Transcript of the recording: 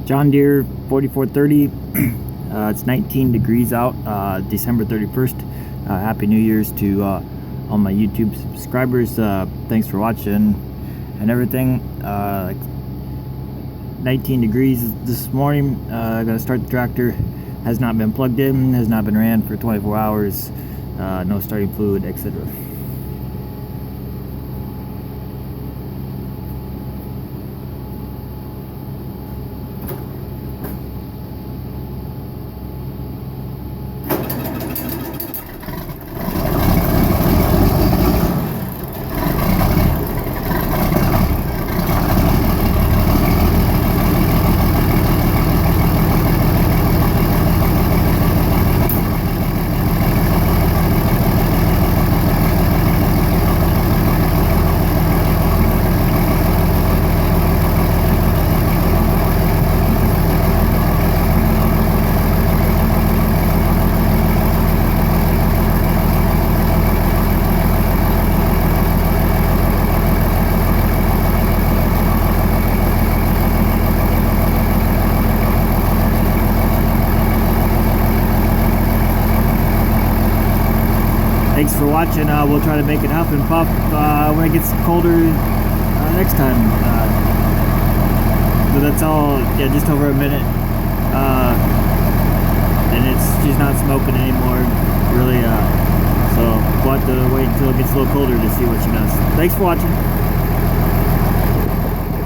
John Deere 4430. It's 19 degrees out, December 31st. Happy New Year's to all my YouTube subscribers. Thanks for watching and everything. 19 degrees this morning. Gonna start the tractor. Has not been plugged in, has not been ran for 24 hours. No starting fluid, etc. Thanks for watching. We'll try to make it huff and puff when it gets colder next time. But that's all, yeah, just over a minute. And she's not smoking anymore, really. So we'll have to wait until it gets a little colder to see what she does. Thanks for watching.